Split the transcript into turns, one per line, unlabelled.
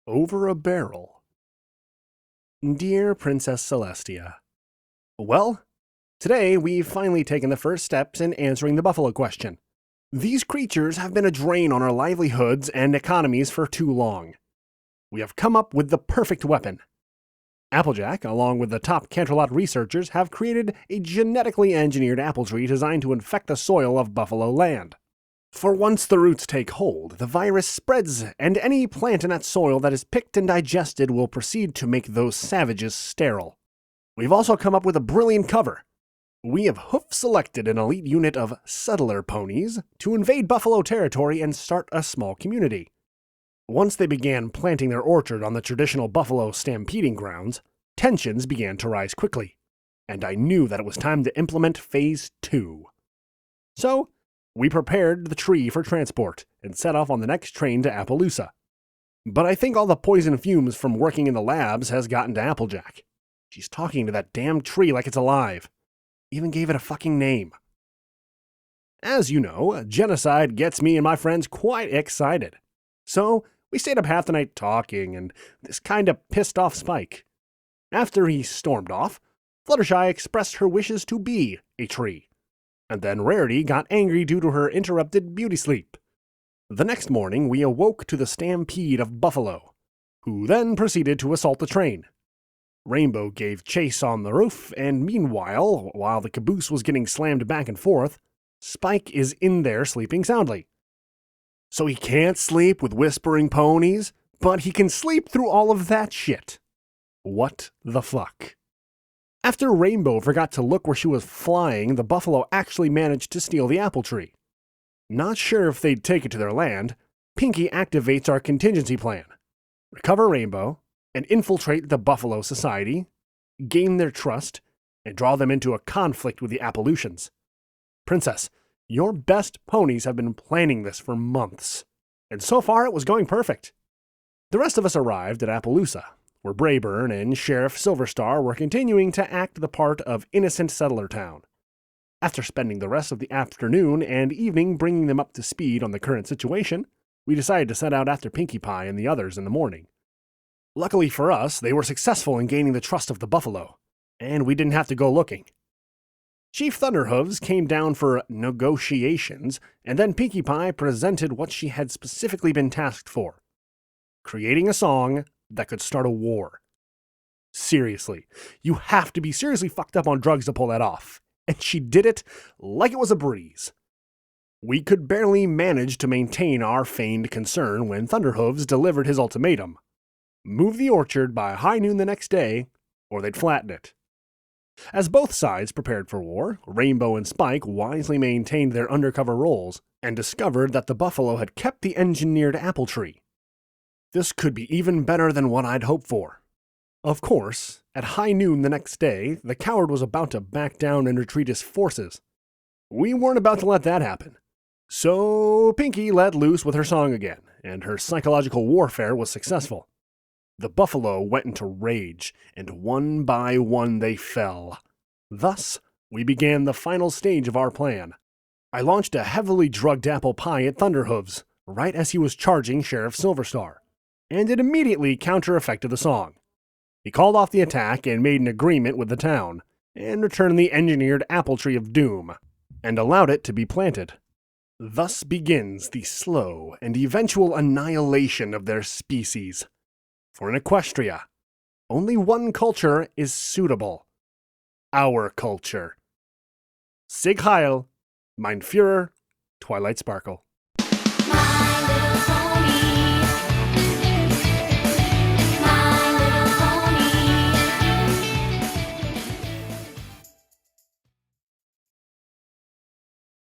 Over a barrel. Dear Princess Celestia, well, today we've finally taken the first steps in answering the buffalo question. These creatures have been a drain on our livelihoods and economies for too long. We have come up with the perfect weapon. Applejack, along with the top Canterlot researchers, have created a genetically engineered apple tree designed to infect the soil of Buffalo Land. For once the roots take hold, the virus spreads, and any plant in that soil that is picked and digested will proceed to make those savages sterile. We've also come up with a brilliant cover. We have hoof-selected an elite unit of settler ponies to invade buffalo territory and start a small community. Once they began planting their orchard on the traditional buffalo stampeding grounds, tensions began to rise quickly, and I knew that it was time to implement Phase 2. So, we prepared the tree for transport and set off on the next train to Appaloosa. But I think all the poison fumes from working in the labs has gotten to Applejack. She's talking to that damn tree like it's alive. Even gave it a fucking name. As you know, genocide gets me and my friends quite excited. So, we stayed up half the night talking, and this kinda pissed off Spike. After he stormed off, Fluttershy expressed her wishes to be a tree. And then Rarity got angry due to her interrupted beauty sleep. The next morning, we awoke to the stampede of buffalo, who then proceeded to assault the train. Rainbow gave chase on the roof, and meanwhile, while the caboose was getting slammed back and forth, Spike is in there sleeping soundly. So he can't sleep with whispering ponies, but he can sleep through all of that shit. What the fuck? After Rainbow forgot to look where she was flying, the buffalo actually managed to steal the apple tree. Not sure if they'd take it to their land, Pinky activates our contingency plan. Recover Rainbow, and infiltrate the Buffalo Society, gain their trust, and draw them into a conflict with the Appalootians. Princess, your best ponies have been planning this for months, and so far it was going perfect. The rest of us arrived at Appaloosa, where Brayburn and Sheriff Silverstar were continuing to act the part of innocent settler town. After spending the rest of the afternoon and evening bringing them up to speed on the current situation, we decided to set out after Pinkie Pie and the others in the morning. Luckily for us, they were successful in gaining the trust of the buffalo, and we didn't have to go looking. Chief Thunderhooves came down for negotiations, and then Pinkie Pie presented what she had specifically been tasked for: creating a song that could start a war. Seriously, you have to be seriously fucked up on drugs to pull that off, and she did it like it was a breeze. We could barely manage to maintain our feigned concern when Thunderhooves delivered his ultimatum: move the orchard by high noon the next day, or they'd flatten it. As both sides prepared for war, Rainbow and Spike wisely maintained their undercover roles and discovered that the buffalo had kept the engineered apple tree. This could be even better than what I'd hoped for. Of course, at high noon the next day, the coward was about to back down and retreat his forces. We weren't about to let that happen. So Pinkie let loose with her song again, and her psychological warfare was successful. The buffalo went into rage, and one by one they fell. Thus, we began the final stage of our plan. I launched a heavily drugged apple pie at Thunderhooves, right as he was charging Sheriff Silverstar, and it immediately counter-effected the song. He called off the attack and made an agreement with the town, and returned the engineered apple tree of doom, and allowed it to be planted. Thus begins the slow and eventual annihilation of their species. For in Equestria, only one culture is suitable: our culture. Sig Heil, mein Führer, Twilight Sparkle.